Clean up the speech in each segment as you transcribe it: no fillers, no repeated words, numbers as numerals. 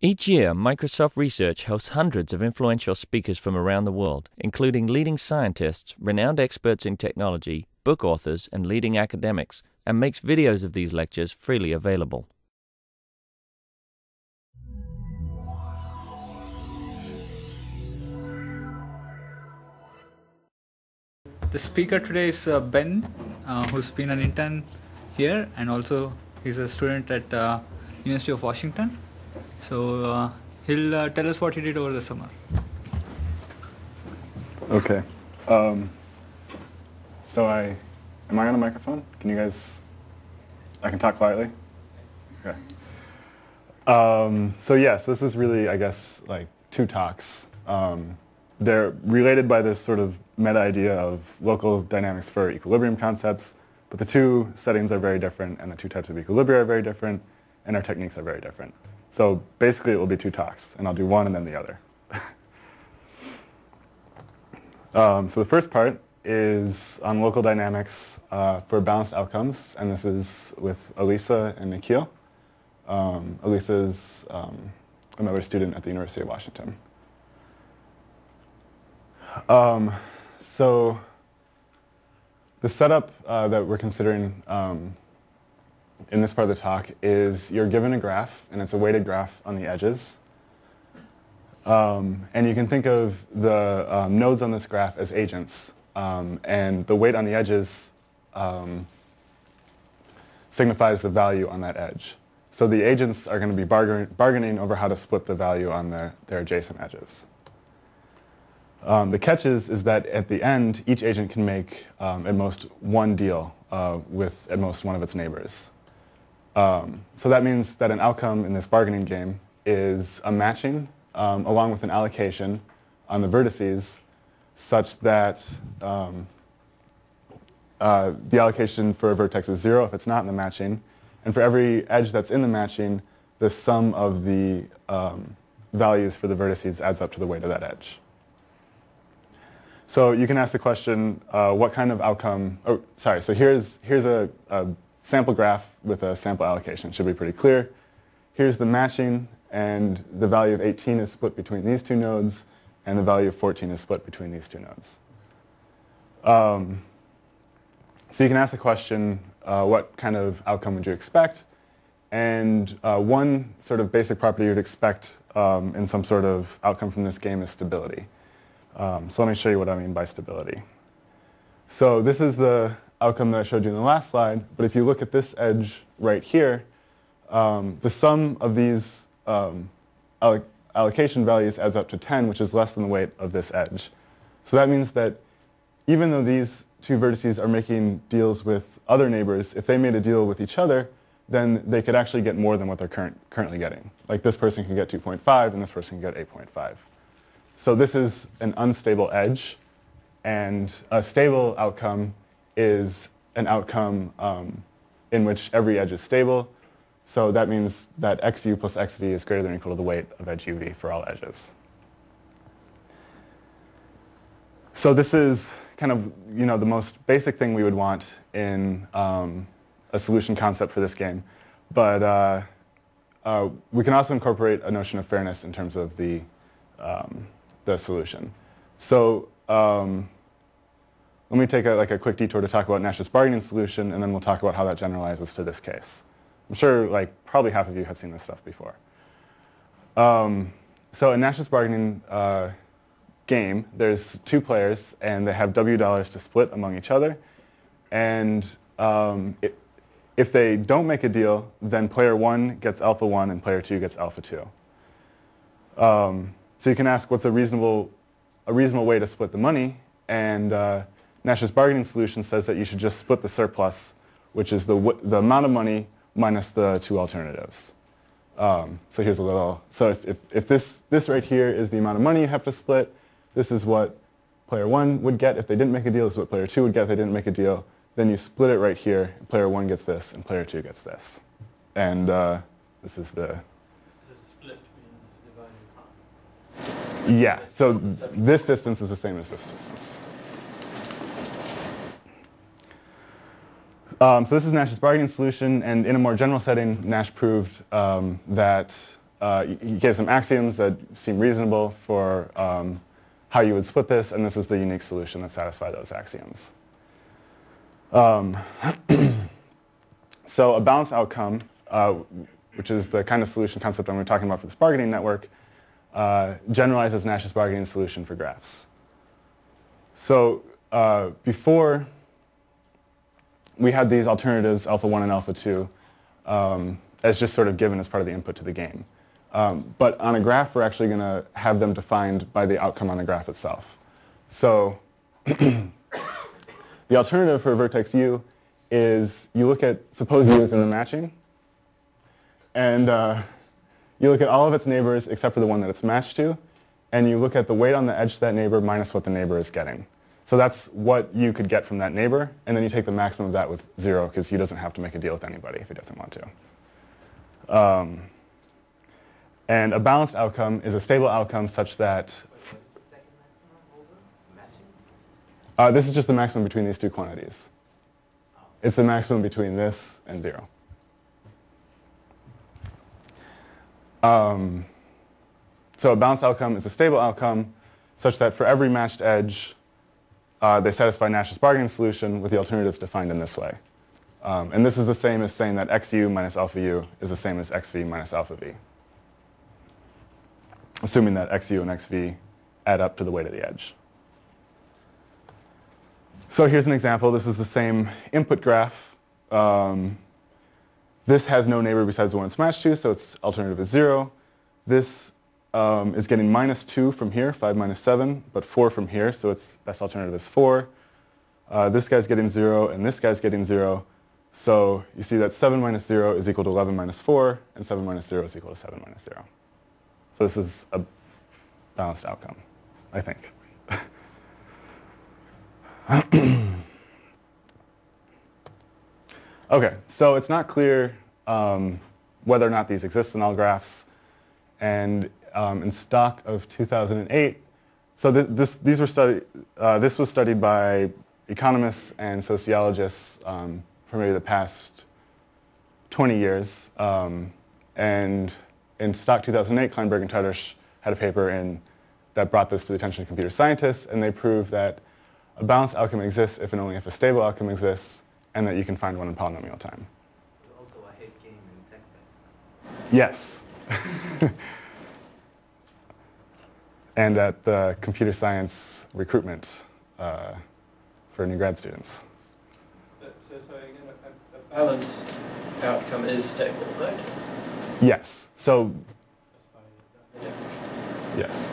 Each year, Microsoft Research hosts hundreds of influential speakers from around the world, including leading scientists, renowned experts in technology, book authors, and leading academics, and makes videos of these lectures freely available. The speaker today is Ben, who's been an intern here, and also he's a student at University of Washington. So he'll tell us what he did over the summer. Okay. Am I on a microphone? Can you guys, I can talk quietly? Okay. So yes, this is really, I guess, like two talks. They're related by this sort of meta idea of local dynamics for equilibrium concepts, but the two settings are very different, and the two types of equilibria are very different, and our techniques are very different. So basically it will be two talks, and I'll do one and then the other. So the first part is on local dynamics for balanced outcomes, and this is with Elisa and Nikhil. Elisa is another student at the University of Washington. So the setup that we're considering in this part of the talk is you're given a graph, and it's a weighted graph on the edges. And you can think of the nodes on this graph as agents, and the weight on the edges signifies the value on that edge. So the agents are going to be bargaining over how to split the value on their adjacent edges. The catch is that at the end, each agent can make at most one deal with at most one of its neighbors. So that means that an outcome in this bargaining game is a matching along with an allocation on the vertices such that the allocation for a vertex is 0 if it's not in the matching, and for every edge that's in the matching, the sum of the values for the vertices adds up to the weight of that edge. So you can ask the question, what kind of outcome, so here's a sample graph with a sample allocation. It should be pretty clear. Here's the matching, and the value of 18 is split between these two nodes, and the value of 14 is split between these two nodes. So you can ask the question, what kind of outcome would you expect? And one sort of basic property you would expect in some sort of outcome from this game is stability. So let me show you what I mean by stability. So this is the outcome that I showed you in the last slide, but if you look at this edge right here, the sum of these allocation values adds up to 10, which is less than the weight of this edge. So that means that even though these two vertices are making deals with other neighbors, if they made a deal with each other, then they could actually get more than what they're currently getting. Like this person can get 2.5, and this person can get 8.5. So this is an unstable edge, and a stable outcome is an outcome in which every edge is stable. So that means that xu plus xv is greater than or equal to the weight of edge uv for all edges. So this is kind of the most basic thing we would want in a solution concept for this game. But we can also incorporate a notion of fairness in terms of the solution. So let me take a quick detour to talk about Nash's bargaining solution, and then we'll talk about how that generalizes to this case. I'm sure probably half of you have seen this stuff before. So in Nash's bargaining game, there's two players, and they have W dollars to split among each other. And if they don't make a deal, then player 1 gets alpha 1 and player 2 gets alpha 2. So you can ask what's a reasonable way to split the money, and Nash's bargaining solution says that you should just split the surplus, which is the amount of money minus the two alternatives. So here's a little, so if this right here is the amount of money you have to split, this is what player 1 would get if they didn't make a deal, this is what player 2 would get if they didn't make a deal. Then you split it right here, player 1 gets this, and player 2 gets this. And this is the... Split means divided half. Yeah, so this distance is the same as this distance. So this is Nash's bargaining solution, and in a more general setting, Nash proved that he gave some axioms that seem reasonable for how you would split this, and this is the unique solution that satisfies those axioms. So a balanced outcome, which is the kind of solution concept I'm talking about for this bargaining network, generalizes Nash's bargaining solution for graphs. So before, we had these alternatives, alpha 1 and alpha 2, as just sort of given as part of the input to the game. But on a graph, we're actually going to have them defined by the outcome on the graph itself. So the alternative for vertex u is you look at, suppose u is in the matching, and you look at all of its neighbors except for the one that it's matched to, and you look at the weight on the edge to that neighbor minus what the neighbor is getting. So that's what you could get from that neighbor, and then you take the maximum of that with 0, because u doesn't have to make a deal with anybody if he doesn't want to. And a balanced outcome is a stable outcome such that... What's the second maximum over matching? This is just the maximum between these two quantities. It's the maximum between this and 0. So a balanced outcome is a stable outcome such that for every matched edge, they satisfy Nash's bargaining solution with the alternatives defined in this way. And this is the same as saying that xu minus alpha u is the same as xv minus alpha v, assuming that xu and xv add up to the weight of the edge. So here's an example. This is the same input graph. This has no neighbor besides the one it's matched to, so its alternative is 0. This is getting minus 2 from here, 5 minus 7, but 4 from here, so its best alternative is 4. This guy's getting 0, and this guy's getting 0. So you see that 7 minus 0 is equal to 11 minus 4, and 7 minus 0 is equal to 7 minus 0. So this is a balanced outcome, I think. Okay, so it's not clear whether or not these exist in all graphs. And in stock of 2008, so this was studied by economists and sociologists for maybe the past 20 years. And in stock 2008, Kleinberg and Tarish had a paper that brought this to the attention of computer scientists, and they proved that a balanced outcome exists if and only if a stable outcome exists, and that you can find one in polynomial time. There's also a head game in tech test. Yes. And at the computer science recruitment for new grad students. So again, a balanced outcome is stable, right? Yes. So, Yeah. yes.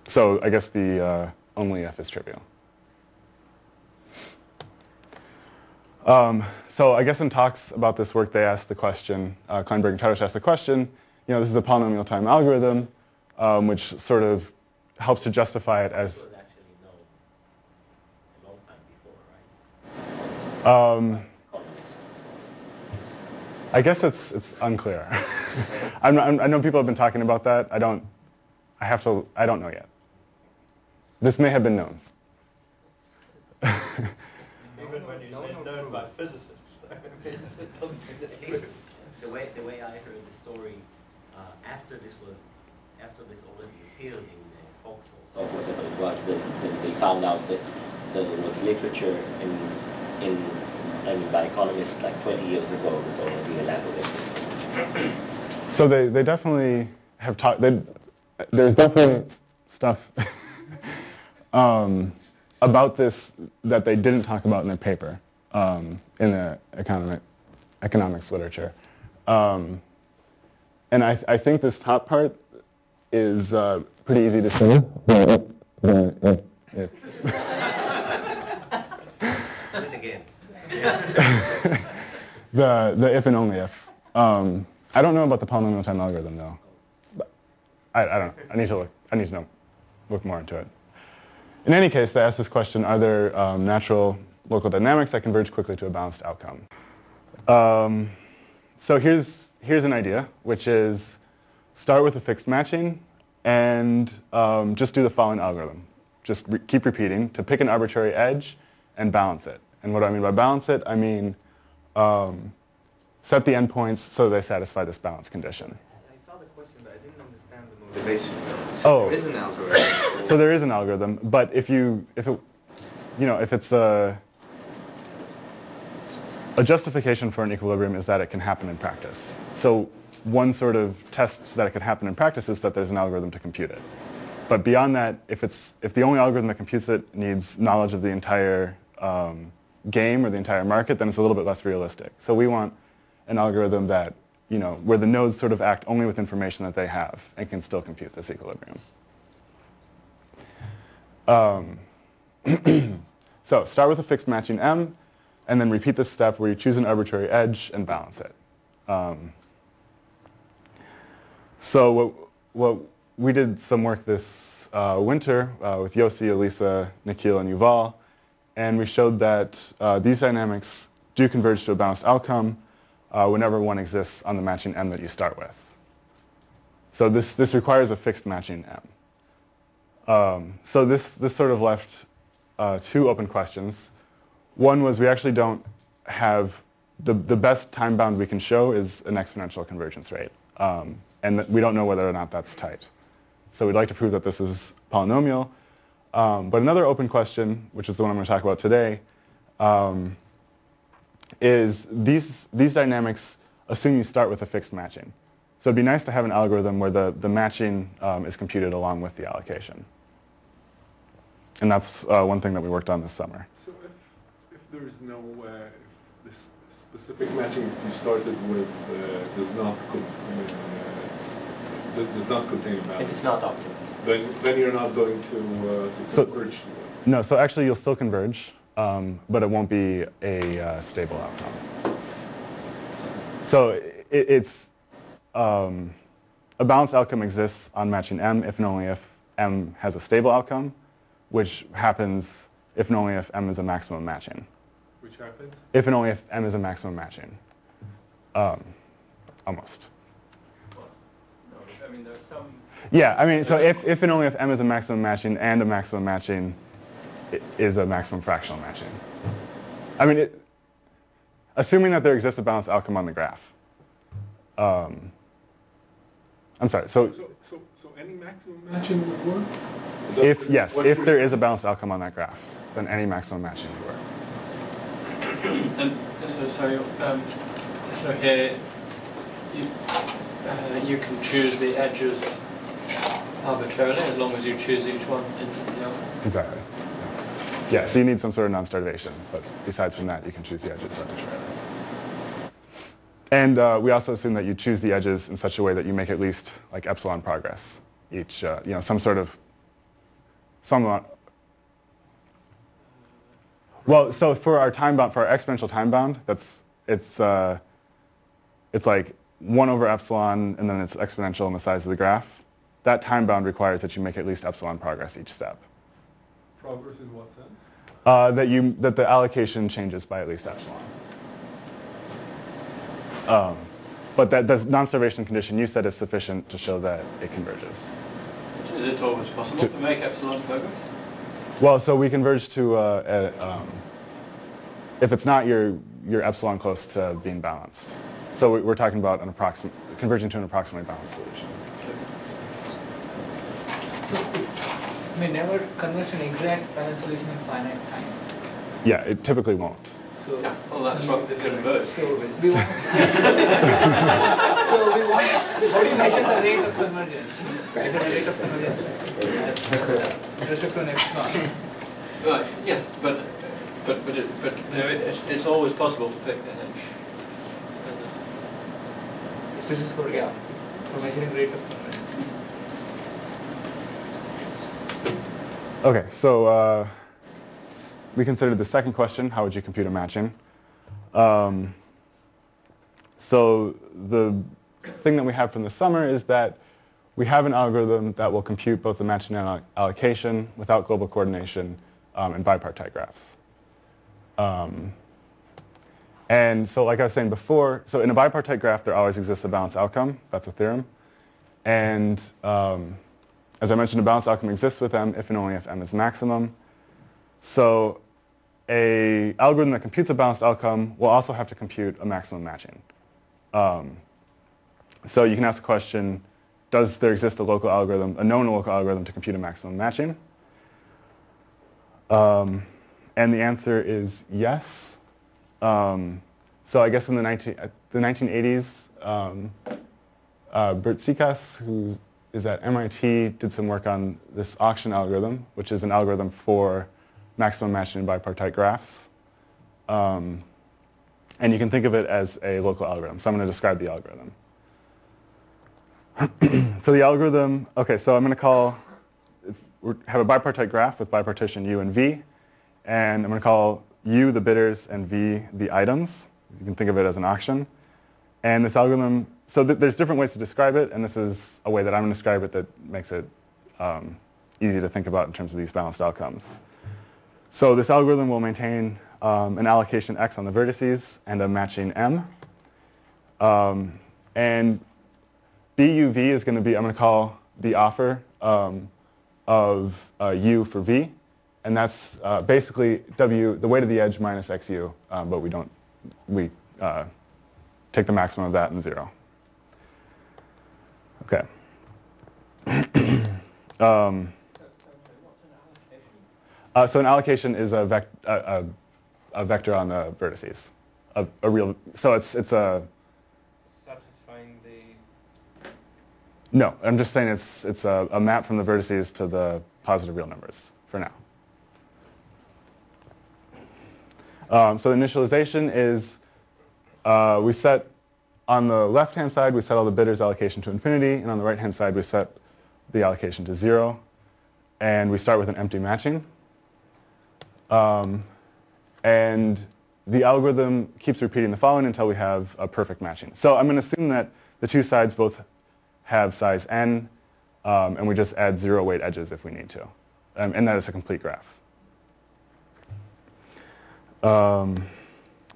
So I guess the only if is trivial. So I guess in talks about this work, they asked the question, Kleinberg and Titus asked the question, this is a polynomial time algorithm, which sort of helps to justify it as... It was actually known a long time before, right? Economists. I guess it's unclear. I know people have been talking about that. I don't know yet. This may have been known. Even when you say known by physicists. The way I heard the story, after this already appeared in the Foxholes or whatever it was, that they found out that there was literature by economists like 20 years ago that already elaborated. So they definitely have talked. There's definitely stuff about this that they didn't talk about in their paper in the economics literature. And I think this top part is pretty easy to see. Do it again. The if and only if. I don't know about the polynomial time algorithm though. But I don't know. I need to look more into it. In any case, they asked this question: are there natural local dynamics that converge quickly to a balanced outcome? So here's an idea, which is start with a fixed matching and just do the following algorithm. Just keep repeating to pick an arbitrary edge and balance it. And what do I mean by balance it? I mean set the endpoints so they satisfy this balance condition. I saw the question, but I didn't understand the motivation. Oh. There is an algorithm. So there is an algorithm, but if it's a justification for an equilibrium is that it can happen in practice. So one sort of test that it can happen in practice is that there's an algorithm to compute it. But beyond that, if the only algorithm that computes it needs knowledge of the entire game or the entire market, then it's a little bit less realistic. So we want an algorithm that, where the nodes sort of act only with information that they have and can still compute this equilibrium. So start with a fixed matching M, and then repeat this step where you choose an arbitrary edge and balance it. So what we did some work this winter with Yossi, Elisa, Nikhil, and Yuval, and we showed that these dynamics do converge to a balanced outcome whenever one exists on the matching M that you start with. So this requires a fixed matching M. So this sort of left two open questions. One was we actually don't have, the best time bound we can show is an exponential convergence rate. And we don't know whether or not that's tight. So we'd like to prove that this is polynomial. But another open question, which is the one I'm going to talk about today, is these dynamics assume you start with a fixed matching. So it'd be nice to have an algorithm where the matching is computed along with the allocation. And that's one thing that we worked on this summer. So if there's no, if this specific matching you started with does not contain a balance. If it's not optimal. Then you're not going to converge. No, so actually you'll still converge, but it won't be a stable outcome. So it's a balanced outcome exists on matching M if and only if M has a stable outcome, which happens if and only if M is a maximum matching. Which happens? If and only if M is a maximum matching. Almost. I mean, there's some... Yeah, I mean, so if and only if M is a maximum matching and a maximum matching is a maximum fractional matching. I mean, assuming that there exists a balanced outcome on the graph. I'm sorry, So any maximum matching would work? if there is a balanced outcome on that graph, then any maximum matching would work. And so here you can choose the edges arbitrarily as long as you choose each one infinitely over. Exactly. Yeah, so you need some sort of non-starvation, but besides from that, you can choose the edges arbitrarily. And we also assume that you choose the edges in such a way that you make at least like epsilon progress each, well, so for our time bound, for our exponential time bound, it's like 1 over epsilon, and then it's exponential in the size of the graph. That time bound requires that you make at least epsilon progress each step. Progress in what sense? That the allocation changes by at least epsilon. But that non-starvation condition you said is sufficient to show that it converges. Is it always possible to make epsilon progress? Well, so we converge to if it's not your epsilon close to being balanced. So we're talking about converging to an approximately balanced solution. So may never converge to an exact balanced solution in finite time. Yeah, it typically won't. So Yeah, well, that's what the converge. So we want. How do you measure the rate of convergence? Measure the rate of convergence with respect to an epsilon. Right. Yes, but it's always possible to pick an edge. This is for measuring rate of convergence. Okay, so we considered the second question, how would you compute a matching? So the thing that we have from the summer is that we have an algorithm that will compute both the matching and allocation without global coordination in bipartite graphs. And so like I was saying before, so in a bipartite graph there always exists a balanced outcome. That's a theorem. And as I mentioned, a balanced outcome exists with M if and only if M is maximum. So an algorithm that computes a balanced outcome will also have to compute a maximum matching. So you can ask the question, does there exist a local algorithm, a known local algorithm to compute a maximum matching? And the answer is yes. So I guess in the 1980s, Bert Sikas, who is at MIT, did some work on this auction algorithm, which is an algorithm for maximum matching in bipartite graphs. And you can think of it as a local algorithm. So I'm going to describe the algorithm. So the algorithm, okay, so I'm going to call, we have a bipartite graph with bipartition U and V. And I'm going to call U the bidders and V the items. You can think of it as an auction. And this algorithm, so there's different ways to describe it, and this is a way that I'm going to describe it that makes it easy to think about in terms of these balanced outcomes. So this algorithm will maintain an allocation X on the vertices and a matching M. And BUV is going to be, I'm going to call the offer of U for V. And that's basically W, the weight of the edge minus XU, but we take the maximum of that and 0. Okay. So an allocation is a vector on the vertices. A real, so it's a. Satisfying the. No, I'm just saying it's a map from the vertices to the positive real numbers for now. So the initialization is we set, on the left-hand side, we set all the bidders' allocation to infinity, and on the right-hand side, we set the allocation to 0. And we start with an empty matching. And the algorithm keeps repeating the following until we have a perfect matching. So I'm going to assume that the two sides both have size n, and we just add 0 weight edges if we need to. And that is a complete graph.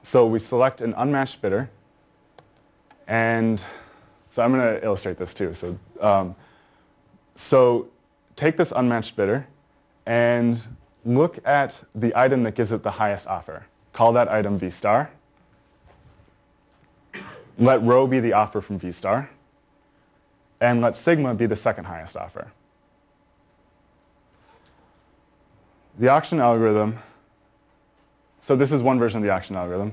So we select an unmatched bidder, and so I'm going to illustrate this too. So take this unmatched bidder and look at the item that gives it the highest offer. Call that item V star. Let rho be the offer from V star, and let sigma be the second highest offer. The auction algorithm, so this is one version of the auction algorithm,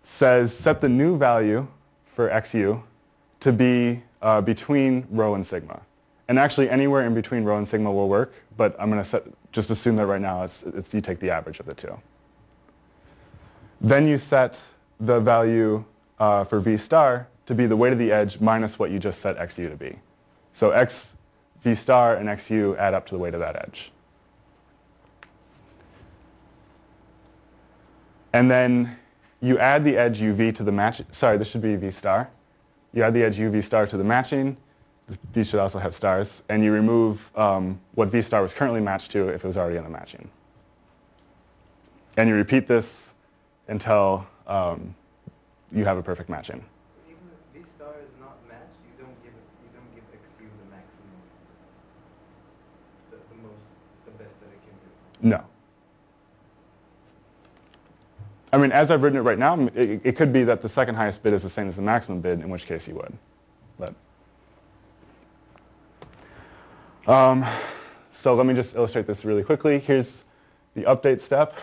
says set the new value for XU to be between rho and sigma. And actually anywhere in between rho and sigma will work, but I'm going to just assume that right now it's you take the average of the two. Then you set the value for V star to be the weight of the edge minus what you just set XU to be. So X V star and XU add up to the weight of that edge. And then you add the edge UV to the match. Sorry, this should be V star. You add the edge UV star to the matching. These should also have stars. And you remove what V star was currently matched to if it was already in the matching. And you repeat this until you have a perfect matching. Even if V star is not matched, you don't give XU the maximum, the best that it can do. No. I mean, as I've written it right now, it could be that the second highest bid is the same as the maximum bid, in which case you would. But so let me just illustrate this really quickly. Here's the update step.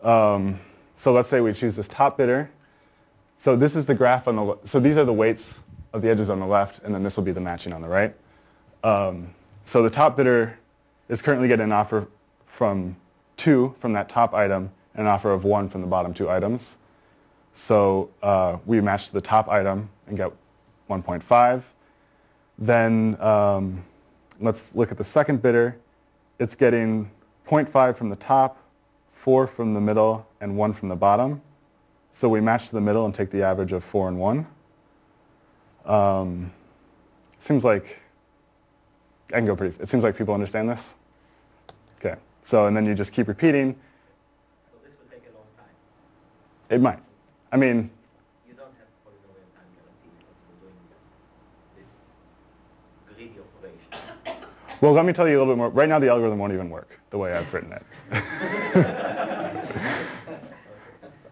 So let's say we choose this top bidder. So this is the graph on the so these are the weights of the edges on the left, and then this will be the matching on the right. So the top bidder is currently getting an offer from 2 from that top item, and an offer of 1 from the bottom 2 items. So we match the top item and get 1.5. Then let's look at the second bidder. It's getting 0.5 from the top, 4 from the middle, and 1 from the bottom. So we match to the middle and take the average of 4 and 1. Seems like I can go pretty. It seems like people understand this. Okay. So and then you just keep repeating. So this will take a long time. It might. I mean. You don't have polynomial time guarantee because we're doing this greedy operation. Well, let me tell you a little bit more. Right now, the algorithm won't even work the way I've written it.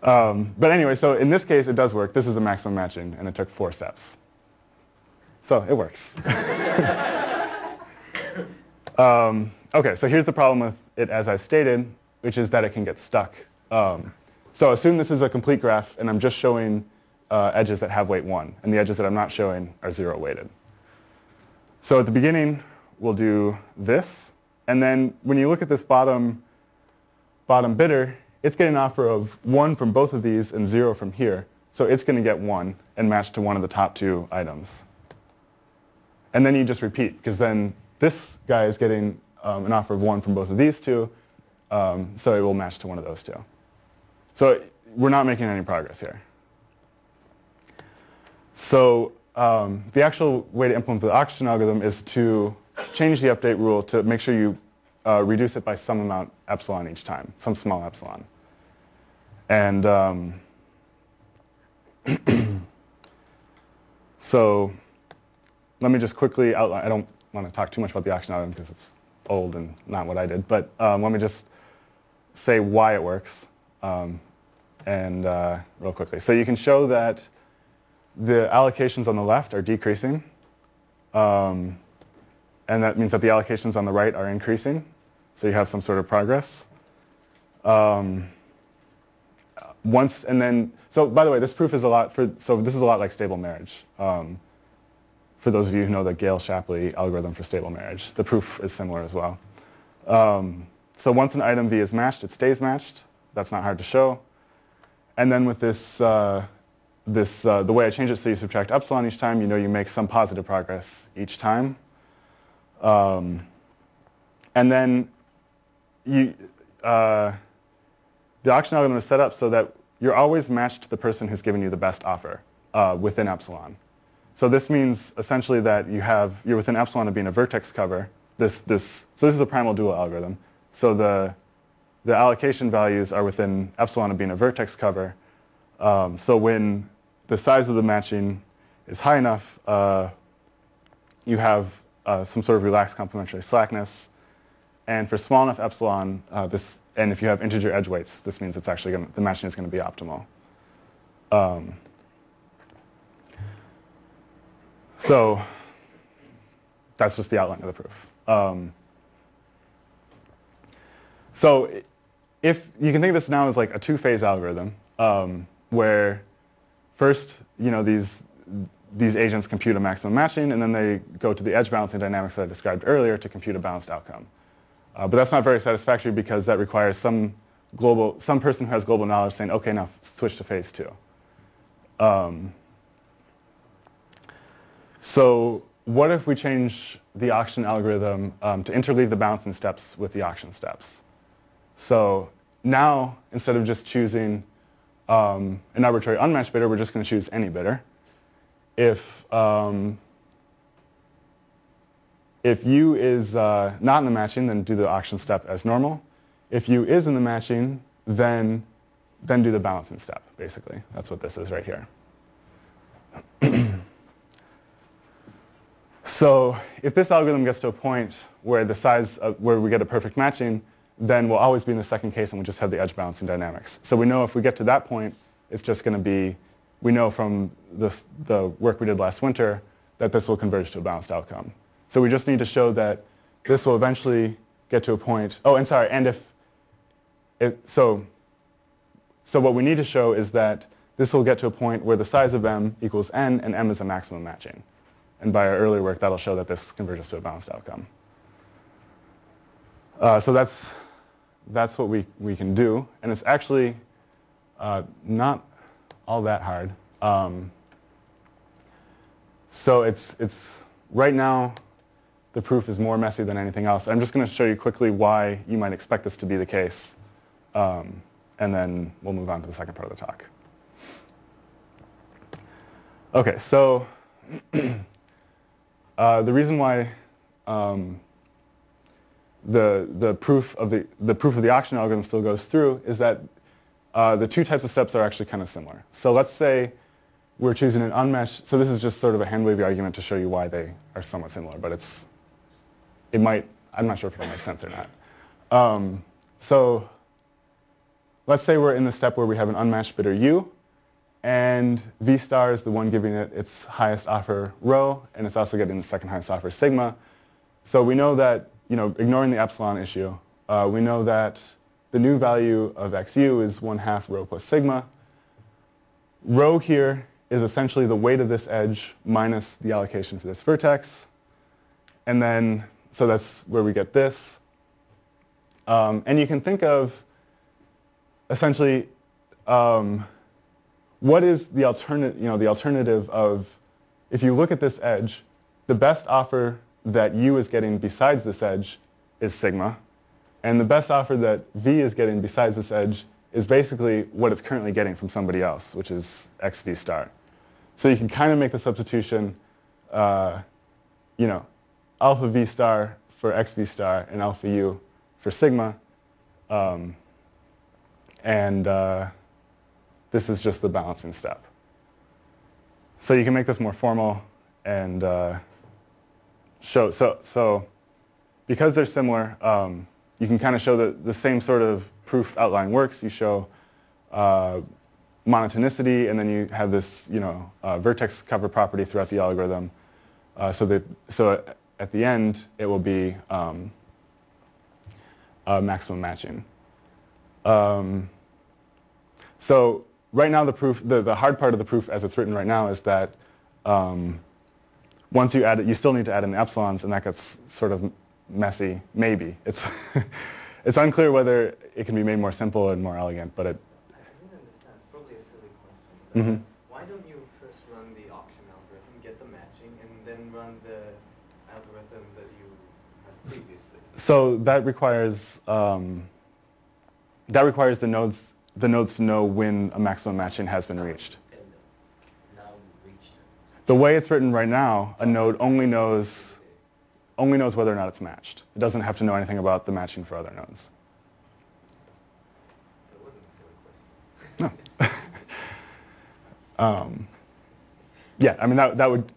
But anyway, so in this case, it does work. This is a maximum matching, and it took 4 steps. So it works. Okay, so here's the problem with it as I've stated, which is that it can get stuck. So assume this is a complete graph, and I'm just showing edges that have weight 1, and the edges that I'm not showing are 0 weighted. So at the beginning, we'll do this, and then when you look at this bottom bidder, it's getting an offer of 1 from both of these and 0 from here. So it's going to get 1 and match to one of the top 2 items. And then you just repeat, because then this guy is getting an offer of 1 from both of these 2, so it will match to one of those 2. So we're not making any progress here. So the actual way to implement the auction algorithm is to change the update rule to make sure you reduce it by some amount epsilon each time, some small epsilon. And so let me just quickly outline. I don't want to talk too much about the auction algorithm because it's old and not what I did, but let me just say why it works real quickly. So you can show that the allocations on the left are decreasing, and that means that the allocations on the right are increasing. So you have some sort of progress. So by the way, this proof is a lot this is a lot like stable marriage. For those of you who know the Gale-Shapley algorithm for stable marriage, the proof is similar as well. So once an item V is matched, it stays matched. That's not hard to show. And then with this, the way I change it so you subtract epsilon each time, you know you make some positive progress each time. And then the auction algorithm is set up so that you're always matched to the person who's given you the best offer within epsilon. So this means essentially that you're within epsilon of being a vertex cover. So this is a primal dual algorithm. So the allocation values are within epsilon of being a vertex cover. So when the size of the matching is high enough, you have some sort of relaxed complementary slackness. And for small enough epsilon, and if you have integer edge weights, this means it's actually the matching is going to be optimal. So that's just the outline of the proof. So if you can think of this now as like a 2-phase algorithm, where first, these agents compute a maximum matching, and then they go to the edge balancing dynamics that I described earlier to compute a balanced outcome. But that's not very satisfactory because that requires some person who has global knowledge saying, okay, now switch to phase 2. So what if we change the auction algorithm to interleave the balancing steps with the auction steps? So now, instead of just choosing an arbitrary unmatched bidder, we're just going to choose any bidder. If U is not in the matching, then do the auction step as normal. If U is in the matching, then do the balancing step, basically. That's what this is right here. So if this algorithm gets to a point where where we get a perfect matching, then we'll always be in the second case and we'll just have the edge balancing dynamics. So we know if we get to that point, it's just going to be, we know from the work we did last winter that this will converge to a balanced outcome. So we just need to show that this will eventually get to a point, so what we need to show is that this will get to a point where the size of M equals N and M is a maximum matching. And by our earlier work, that'll show that this converges to a balanced outcome. So that's what we can do, and it's actually not all that hard. So it's right now the proof is more messy than anything else. I'm just going to show you quickly why you might expect this to be the case, and then we'll move on to the second part of the talk. Okay, so the reason why the proof of the auction algorithm still goes through is that the two types of steps are actually kind of similar. So let's say we're choosing an unmatched. So this is just sort of a hand-wavy argument to show you why they are somewhat similar, but I'm not sure if it'll make sense or not. So let's say we're in the step where we have an unmatched bidder U, and V star is the one giving it its highest offer rho, and it's also getting the second highest offer sigma. So we know that, ignoring the epsilon issue, we know that the new value of xu is 1/2 rho plus sigma. Rho here is essentially the weight of this edge minus the allocation for this vertex. And then, so that's where we get this. And you can think of, essentially, what is the alternative of, if you look at this edge, the best offer that U is getting besides this edge is sigma. And the best offer that V is getting besides this edge is basically what it's currently getting from somebody else, which is xv star. So you can kind of make the substitution, alpha V star for xv star and alpha U for sigma. This is just the balancing step. So you can make this more formal and show, so because they're similar, you can kind of show that the same sort of proof outline works. You show monotonicity, and then you have this, vertex cover property throughout the algorithm. So at the end, it will be maximum matching. So right now, the proof, the hard part of the proof, as it's written right now, is that once you add it, you still need to add in the epsilons, and that gets sort of messy. Maybe it's it's unclear whether it can be made more simple and more elegant, but it. I don't understand. It's probably a silly question. Mm-hmm. Why don't you first run the auction algorithm, get the matching, and then run the algorithm that you had previously? So that requires the nodes to know when a maximum matching has been reached. The way it's written right now, a node only knows whether or not it's matched. It doesn't have to know anything about the matching for other nodes. That wasn't a silly question. No. Yeah, I mean, that would...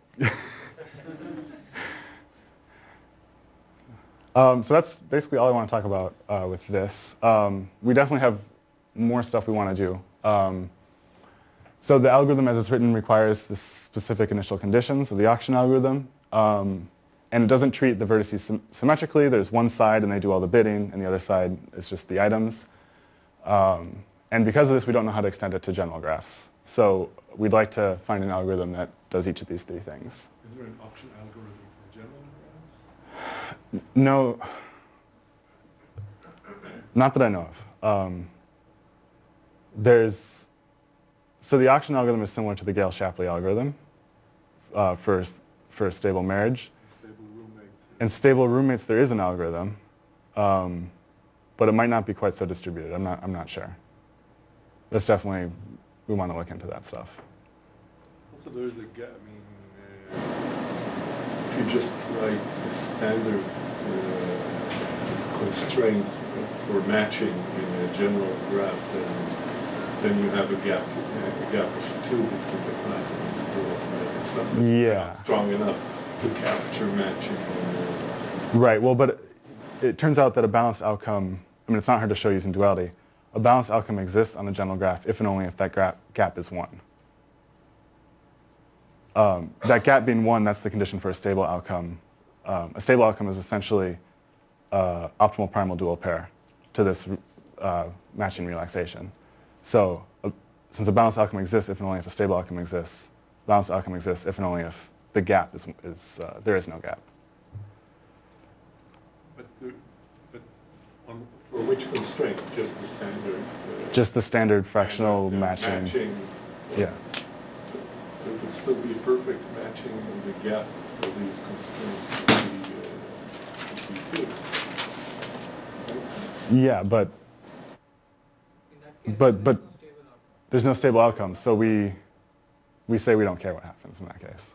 So that's basically all I want to talk about with this. We definitely have more stuff we want to do. So the algorithm as it's written requires this specific initial conditions of the auction algorithm. And it doesn't treat the vertices symmetrically. There's one side and they do all the bidding, and the other side is just the items. And because of this, we don't know how to extend it to general graphs. So we'd like to find an algorithm that does each of these three things. Is there an auction algorithm for general graphs? No, not that I know of. So the auction algorithm is similar to the Gale-Shapley algorithm for a stable marriage. Stable roommates. In stable roommates, there is an algorithm, but it might not be quite so distributed. I'm not sure. That's definitely, we want to look into that stuff. Also, there's a gap. I mean, if you just write a standard constraints for matching in a general graph, then you have a gap of 2 between the client and the door. Right? It's not strong enough to capture matching. Right. Well, but it turns out that a balanced outcome, I mean, it's not hard to show using duality. A balanced outcome exists on the general graph if and only if that gap is 1. That gap being 1, that's the condition for a stable outcome. A stable outcome is essentially optimal primal dual pair to this matching relaxation. So since a balanced outcome exists if and only if a stable outcome exists, balanced outcome exists if and only if the gap is there is no gap. For which constraints? Just the standard? Just the standard fractional matching. Yeah. There could still be a perfect matching, and the gap for these constraints would be 2. Yeah, but there's no stable outcome, so we say we don't care what happens in that case.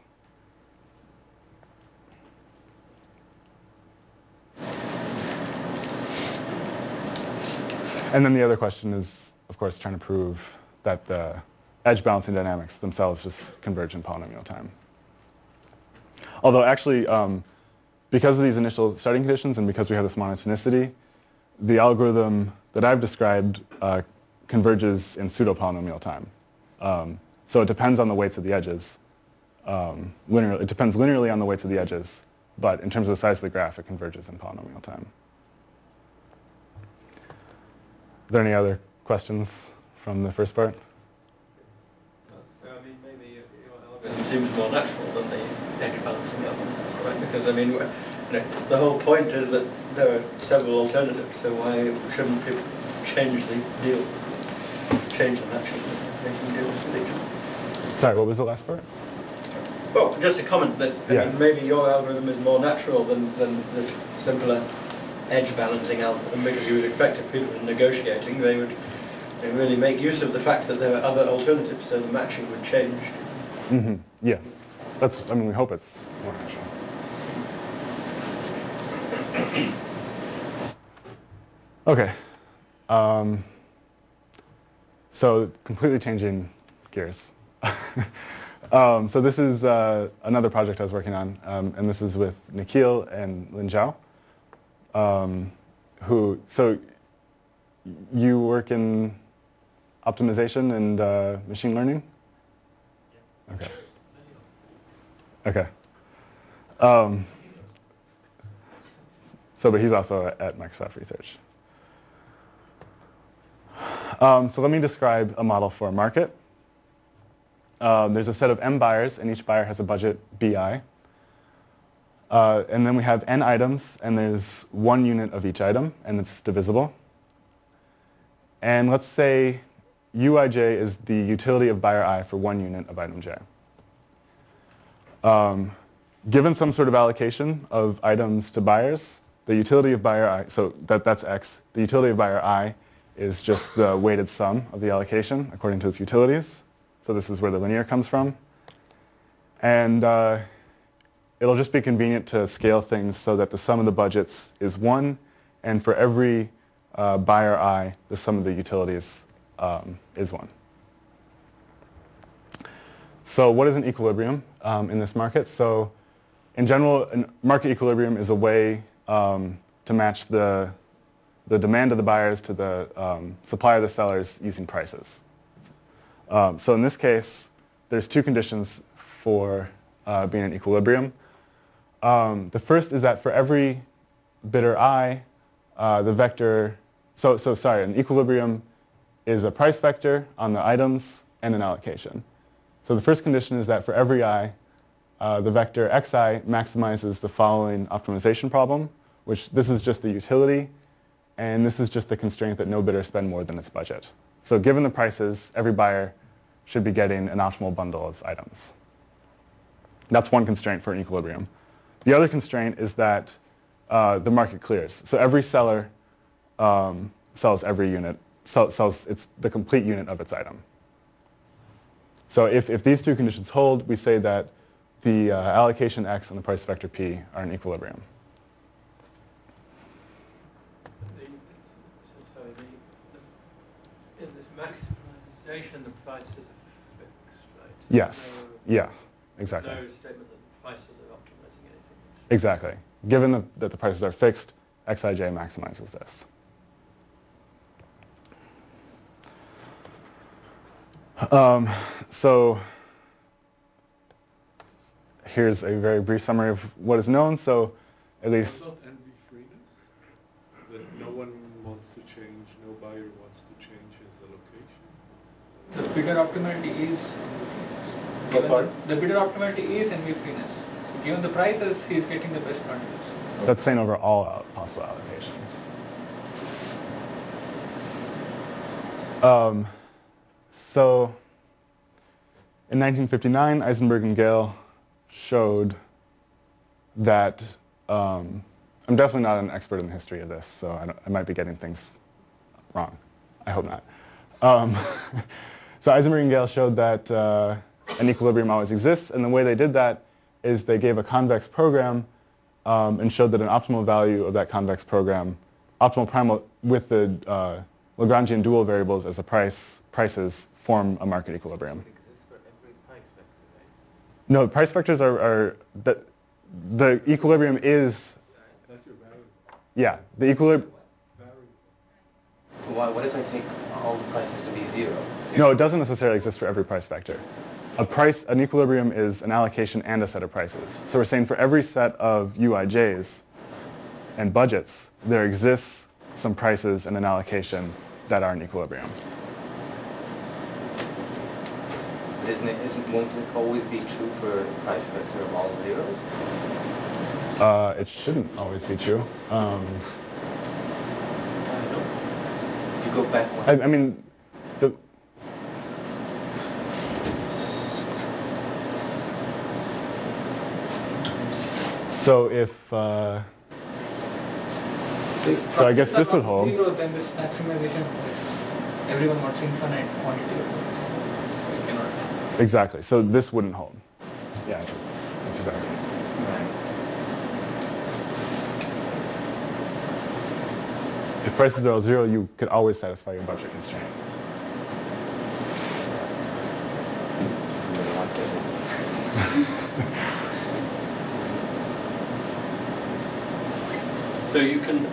And then the other question is, of course, trying to prove that the edge balancing dynamics themselves just converge in polynomial time. Although actually, because of these initial starting conditions and because we have this monotonicity, the algorithm that I've described converges in pseudo-polynomial time. So it depends on the weights of the edges. It depends linearly on the weights of the edges, but in terms of the size of the graph, it converges in polynomial time. Are there any other questions from the first part? So, I mean, maybe your algorithm seems more natural than the edge balancing algorithm, right? Because, I mean, the whole point is that there are several alternatives, so why shouldn't people change the deal? Change the matching, making deals with each other. Sorry, what was the last part? Well, just a comment that I mean, maybe your algorithm is more natural than this simpler edge balancing algorithm, because you would expect if people are negotiating, they would really make use of the fact that there are other alternatives, so the matching would change. Mm-hmm. Yeah, that's. I mean, we hope it's more natural. Okay. So completely changing gears. So this is another project I was working on, and this is with Nikhil and Lin Zhao, so you work in optimization and machine learning? Yeah. Okay. But he's also at Microsoft Research. So let me describe a model for a market. There's a set of m buyers, and each buyer has a budget bi. And then we have n items, and there's one unit of each item, and it's divisible. And let's say uij is the utility of buyer I for one unit of item j. Given some sort of allocation of items to buyers, the utility of buyer I, so that's x, the utility of buyer I is just the weighted sum of the allocation according to its utilities. So this is where the linear comes from. And it'll just be convenient to scale things so that the sum of the budgets is 1, and for every buyer I, the sum of the utilities is 1. So what is an equilibrium in this market? So in general, a market equilibrium is a way to match the demand of the buyers to the supply of the sellers using prices. So in this case, there's two conditions for being in equilibrium. The first is that for every bidder I, the vector, an equilibrium is a price vector on the items and an allocation. So the first condition is that for every I, the vector xi maximizes the following optimization problem, which this is just the utility, and this is just the constraint that no bidder spend more than its budget. So given the prices, every buyer should be getting an optimal bundle of items. That's one constraint for an equilibrium. The other constraint is that the market clears. So every seller sells every unit, sells the complete unit of its item. So if these two conditions hold, we say that the allocation x and the price vector p are in equilibrium. In this maximization, the prices are fixed, right? Yes. Yes. Exactly. No statement that the prices are optimizing anything. Exactly. Given that the prices are fixed, xij maximizes this. So here's a very brief summary of what is known. So at least... Not envy freeness? That no one wants to change, no buyer wants to change his allocation? The bidder optimality is the bidder optimality is envy freeness. So given the prices, he is getting the best bundles. That's saying over all possible allocations. So in 1959, Eisenberg and Gale showed that, I'm definitely not an expert in the history of this, so I might be getting things wrong. I hope not. So Eisenberg and Gale showed that an equilibrium always exists, and the way they did that is they gave a convex program and showed that an optimal value of that convex program, optimal primal with the Lagrangian dual variables as the prices form a market equilibrium. It exists for every price vector, right? No, price vectors are the equilibrium is, That's your variable. yeah, the equilibrium. So what if I take all the prices to zero. No, it doesn't necessarily exist for every price vector. An equilibrium is an allocation and a set of prices. So we're saying for every set of uij's and budgets, there exists some prices and an allocation that are in equilibrium. Won't it always be true for a price vector of all zeros? It shouldn't always be true. If you go back one. I mean, so if so I guess this would hold. Zero, then this maximization is everyone wants infinite quantity of it. So you cannot. Exactly. So this wouldn't hold. Yeah, that's exactly. If prices are all zero, you could always satisfy your budget constraint. So you can, so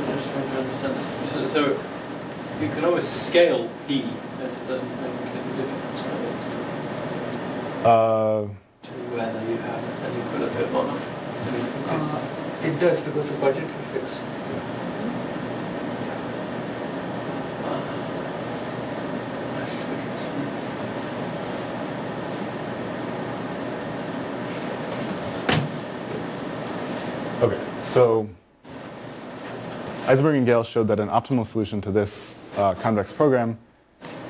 just trying to understand this. So you can always scale P, and it doesn't make a difference, right? To whether you have an equilibrium or not. It does because the budgets are fixed. Okay, so Eisenberg and Gale showed that an optimal solution to this convex program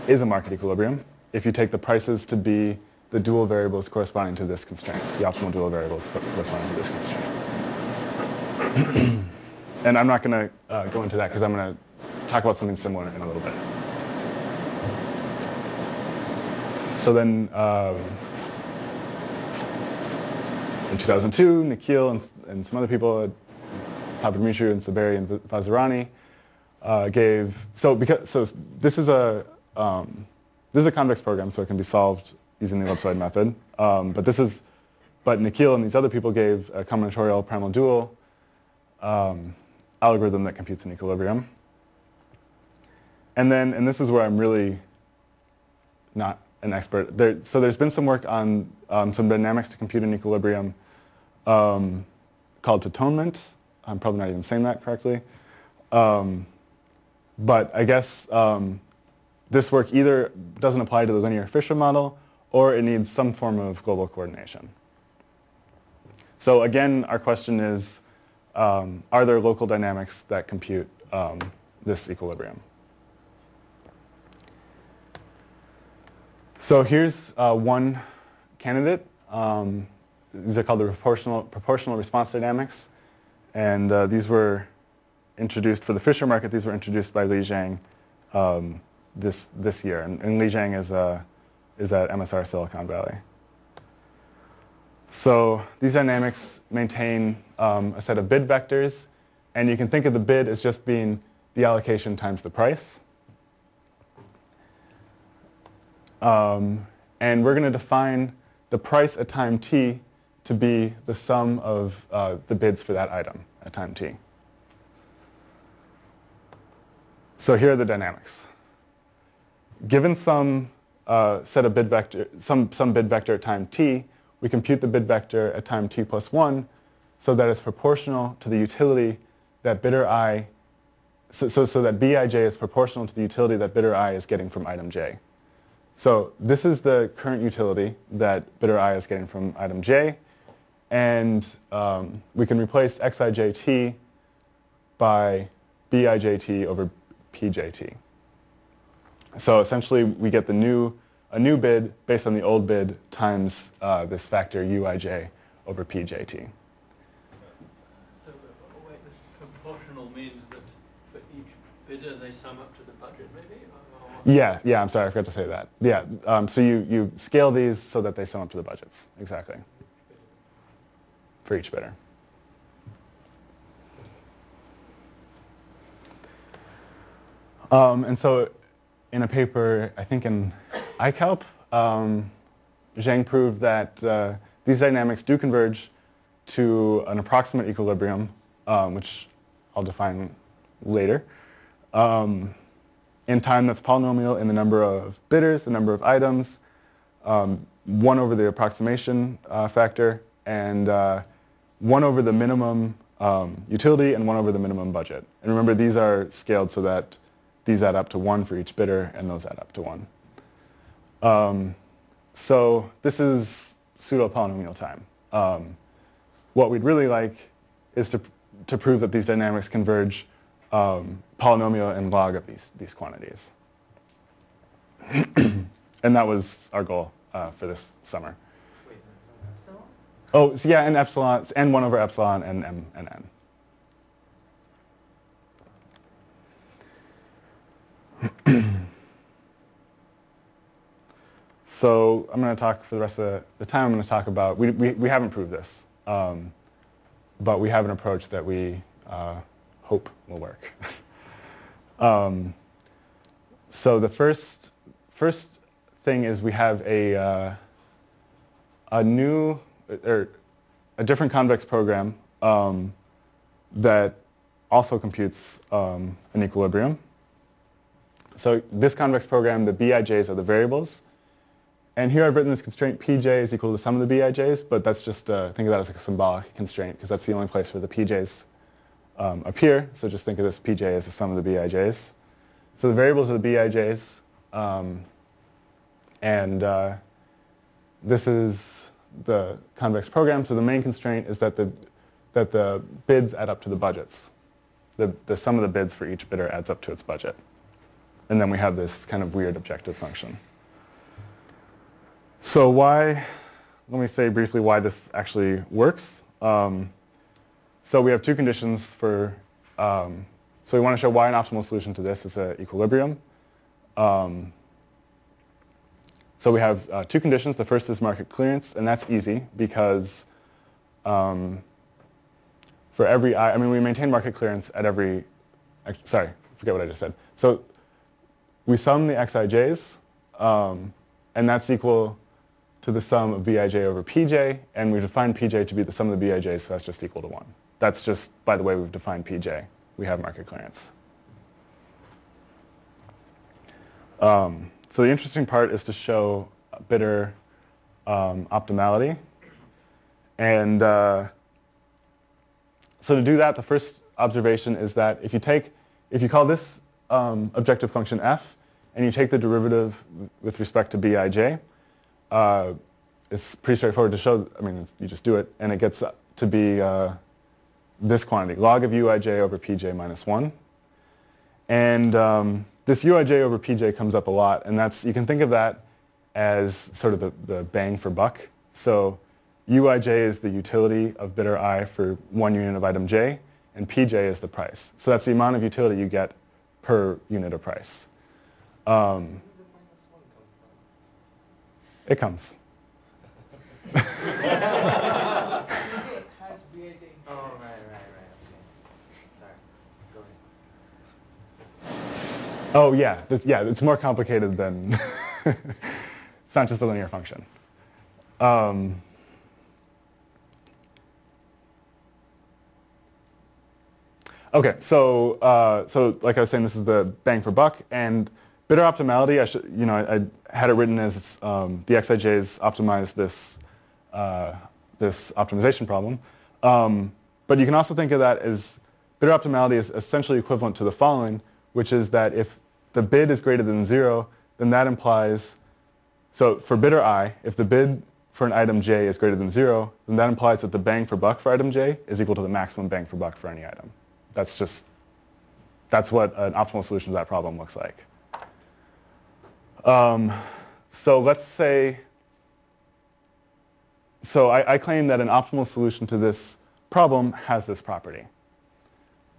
is a market equilibrium if you take the prices to be the dual variables corresponding to this constraint, the optimal dual variables corresponding to this constraint. And I'm not going to go into that because I'm going to talk about something similar in a little bit. So then in 2002, Nikhil and some other people, Papadimitriou and Saberi and Vazirani, so this is a convex program, so it can be solved using the ellipsoid method. But Nikhil and these other people gave a combinatorial primal dual algorithm that computes an equilibrium. And this is where I'm really not an expert. So there's been some work on some dynamics to compute an equilibrium called Tatonement. I'm probably not even saying that correctly. But I guess this work either doesn't apply to the linear Fisher model or it needs some form of global coordination. So again, our question is, are there local dynamics that compute this equilibrium? So here's one candidate. These are called the proportional response dynamics. And these were introduced for the Fisher market. These were introduced by Li Zhang this year. And Li Zhang is at MSR Silicon Valley. So these dynamics maintain a set of bid vectors. And you can think of the bid as just being the allocation times the price. And we're going to define the price at time t to be the sum of the bids for that item at time t. So here are the dynamics. Given some set of bid vector, some bid vector at time t, we compute the bid vector at time t plus 1 so that it's proportional to the utility that bidder I, so that Bij is proportional to the utility that bidder I is getting from item j. So this is the current utility that bidder I is getting from item j. And we can replace xijt by bijt over pjt. So essentially, we get a new bid based on the old bid times this factor uij over pjt. So wait, this proportional means that for each bidder they sum up to the budget, maybe? Yeah. I'm sorry, I forgot to say that. Yeah. So you scale these so that they sum up to the budgets. Exactly. For each bidder. And so in a paper, I think in iCalp, Zhang proved that these dynamics do converge to an approximate equilibrium, which I'll define later. in time that's polynomial in the number of bidders, the number of items, 1 over the approximation factor, and 1 over the minimum utility and 1 over the minimum budget. And remember, these are scaled so that these add up to 1 for each bidder, and those add up to 1. So this is pseudo-polynomial time. What we'd really like is to prove that these dynamics converge polynomial and log of these quantities. And that was our goal for this summer. Wait, epsilon? Oh, so yeah, and epsilon, and 1 over epsilon, and m and n. So I'm going to talk for the rest of the time. I'm going to talk about, we haven't proved this, but we have an approach that we hope will work. So the first thing is we have a new, or a different convex program that also computes an equilibrium. So this convex program, the bij's are the variables. And here I've written this constraint pj is equal to the sum of the bij's, but that's just, think of that as a symbolic constraint, because that's the only place where the pj's appear. So just think of this pj as the sum of the bij's. So the variables are the bij's, and this is the convex program. So the main constraint is that the bids add up to the budgets. The sum of the bids for each bidder adds up to its budget. And then we have this kind of weird objective function. So let me say briefly why this actually works. So we have 2 conditions for, so we want to show why an optimal solution to this is an equilibrium. So we have 2 conditions. The first is market clearance, and that's easy because for every I mean, we maintain market clearance at every, sorry, forget what I just said. So we sum the xij's, and that's equal to the sum of bij over pj, and we define pj to be the sum of the bij's, so that's just equal to 1. That's just by the way we've defined pj. We have market clearance. So the interesting part is to show bidder optimality. And so to do that, the first observation is that if you call this objective function f, and you take the derivative with respect to bij, it's pretty straightforward to show. I mean, you just do it, and it gets to be this quantity, log of uij over pj minus 1. And this uij over pj comes up a lot, and you can think of that as sort of the bang for buck. So uij is the utility of bidder I for 1 unit of item j, and pj is the price. So that's the amount of utility you get per unit of price. It comes. Oh, right, okay. Sorry, go ahead. Oh yeah, it's more complicated than, it's not just a linear function. Okay, so like I was saying, this is the bang for buck, and bidder optimality, I had it written as the xij's optimize this optimization problem. But you can also think of that as bidder optimality is essentially equivalent to the following, which is that if the bid is greater than 0, then that implies, so for bidder I, if the bid for an item j is greater than 0, then that implies that the bang for buck for item j is equal to the maximum bang for buck for any item. That's what an optimal solution to that problem looks like. So let's say, so I claim that an optimal solution to this problem has this property.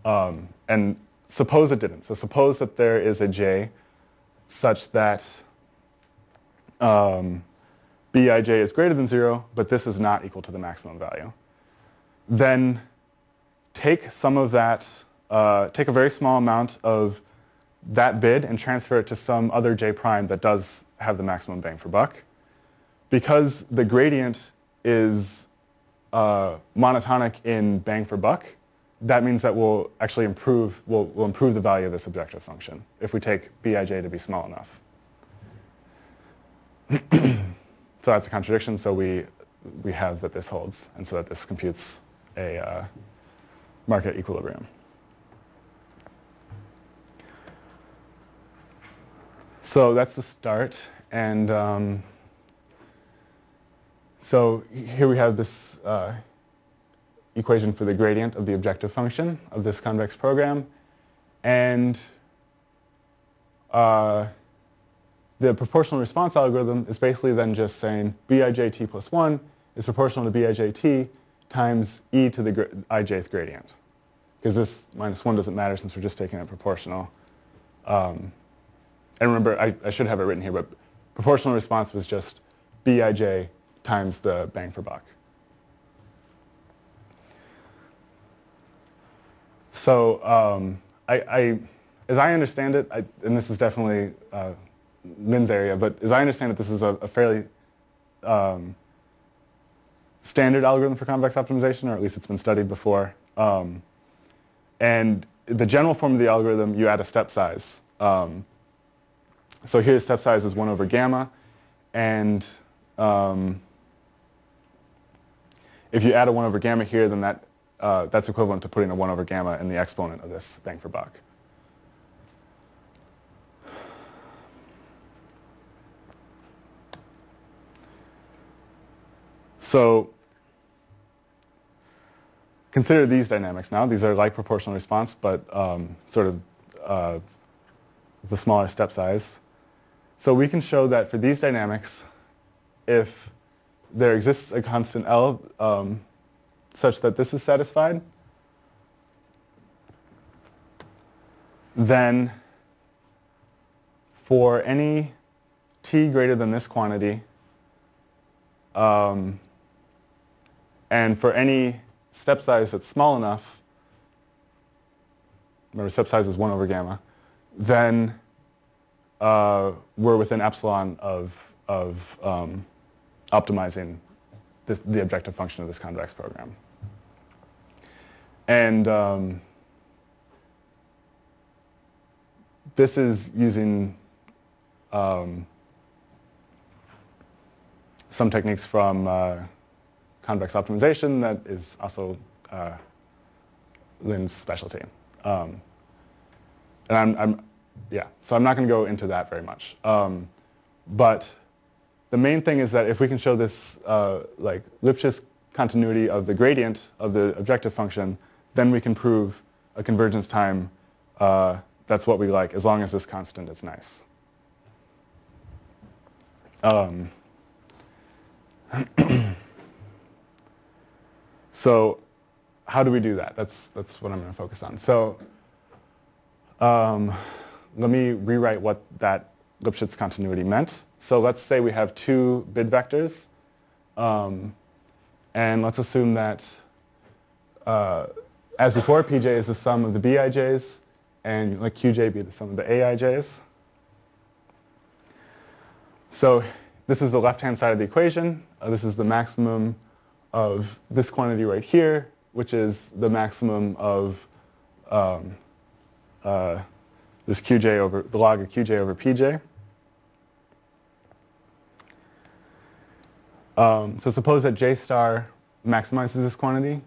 And suppose it didn't. So suppose that there is a j such that bij is greater than 0, but this is not equal to the maximum value. Then take some of that, take a very small amount of that bid and transfer it to some other j prime that does have the maximum bang for buck. Because the gradient is monotonic in bang for buck, that means that we'll actually improve the value of this objective function if we take Bij to be small enough. So that's a contradiction, so we have that this holds, and so that this computes a market equilibrium. So that's the start, and so here we have this equation for the gradient of the objective function of this convex program, and the proportional response algorithm is basically then just saying Bijt plus 1 is proportional to Bijt times e to the ijth gradient, because this minus 1 doesn't matter since we're just taking it proportional. And remember, I should have it written here, but proportional response was just Bij times the bang for buck. So as I understand it, and this is definitely Lynn's area, but as I understand it, this is a fairly standard algorithm for convex optimization, or at least it's been studied before. And the general form of the algorithm, you add a step size. So here the step size is 1 over gamma, and if you add a 1 over gamma here, then that's equivalent to putting a 1 over gamma in the exponent of this bang for buck. So consider these dynamics now. These are like proportional response, but sort of the smaller step size. So we can show that for these dynamics, if there exists a constant L such that this is satisfied, then for any t greater than this quantity, and for any step size that's small enough, remember step size is 1 over gamma, then we're within epsilon of optimizing the objective function of this convex program. And this is using some techniques from convex optimization that is also Lynn's specialty. And so I'm not going to go into that very much. But the main thing is that if we can show this like Lipschitz continuity of the gradient of the objective function, then we can prove a convergence time that's what we like, as long as this constant is nice. So how do we do that? That's what I'm going to focus on. So let me rewrite what that Lipschitz continuity meant. So let's say we have 2 bid vectors, and let's assume that, as before, Pj is the sum of the Bij's, and let Qj be the sum of the Aij's. So this is the left-hand side of the equation. This is the maximum of this quantity right here, which is the maximum of this Qj over the log of Qj over Pj. So suppose that J star maximizes this quantity,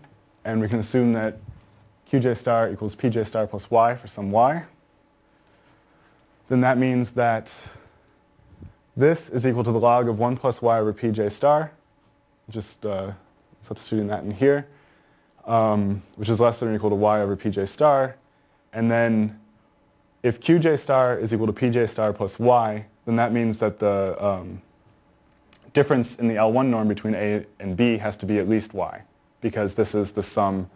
and we can assume that Qj star equals Pj star plus y for some y. Then that means that this is equal to the log of 1 plus y over Pj star, just substituting that in here, which is less than or equal to y over Pj star. And then if Qj star is equal to Pj star plus y, then that means that the difference in the L1 norm between A and B has to be at least y, because this is the sum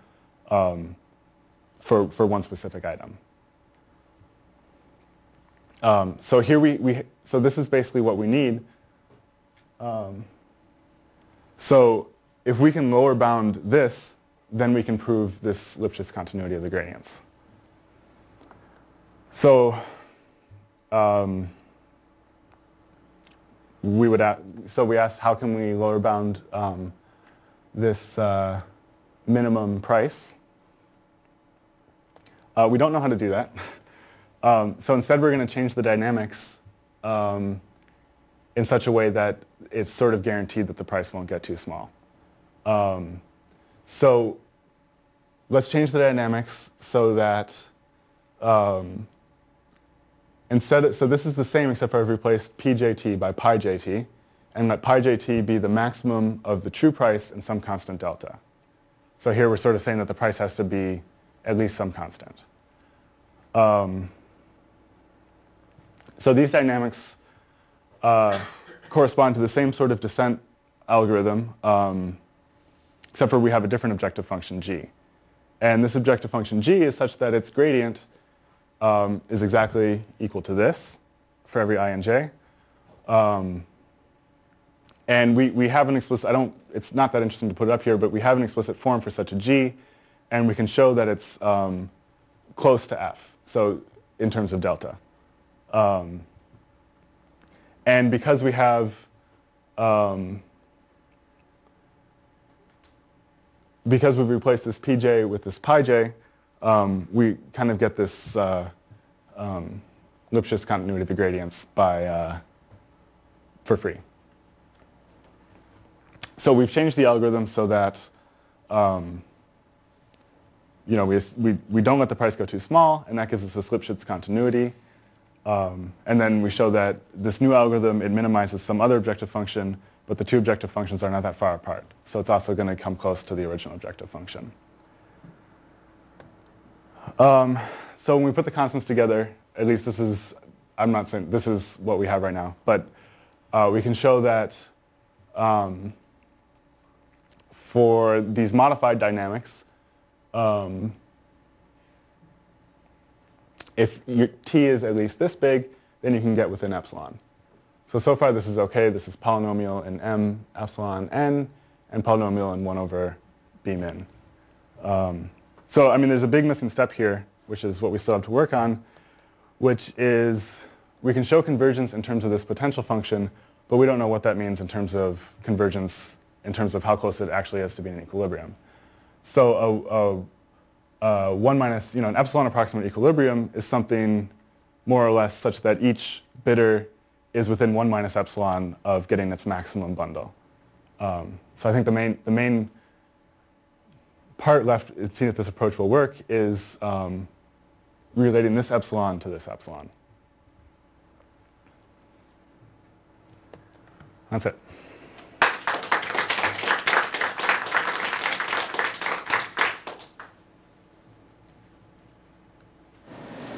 for one specific item. So here so this is basically what we need. So if we can lower bound this, then we can prove this Lipschitz continuity of the gradients. So we asked how can we lower bound this minimum price. We don't know how to do that. So instead we're going to change the dynamics in such a way that it's sort of guaranteed that the price won't get too small. So let's change the dynamics so that so this is the same except for I've replaced pjt by pi jt, and let pi jt be the maximum of the true price and some constant delta. So here we're sort of saying that the price has to be at least some constant. So these dynamics correspond to the same sort of descent algorithm, except for we have a different objective function g. And this objective function g is such that its gradient is exactly equal to this for every I and j. And we have an explicit, it's not that interesting to put it up here, but we have an explicit form for such a g, and we can show that it's close to f, so in terms of delta. And because we have, because we've replaced this pj with this pi j, we kind of get this Lipschitz continuity of the gradients for free. So we've changed the algorithm so that we don't let the price go too small, and that gives us this Lipschitz continuity. And then we show that this new algorithm, it minimizes some other objective function, but the two objective functions are not that far apart. So it's also going to come close to the original objective function. So when we put the constants together, at least this is, I'm not saying this is what we have right now, but we can show that for these modified dynamics, if your t is at least this big, then you can get within epsilon. So far this is okay. This is polynomial in m epsilon n, and polynomial in 1 over b min. So I mean, there's a big missing step here, which is what we still have to work on, which is we can show convergence in terms of this potential function, but we don't know what that means in terms of convergence, in terms of how close it actually is to being in equilibrium. So 1 minus, an epsilon approximate equilibrium is something more or less such that each bidder is within 1 minus epsilon of getting its maximum bundle. So I think the main part left, seeing if this approach will work, is relating this epsilon to this epsilon. That's it.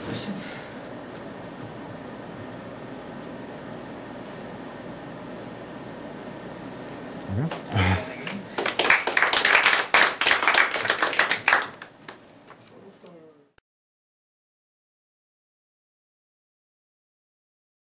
Questions? Yes.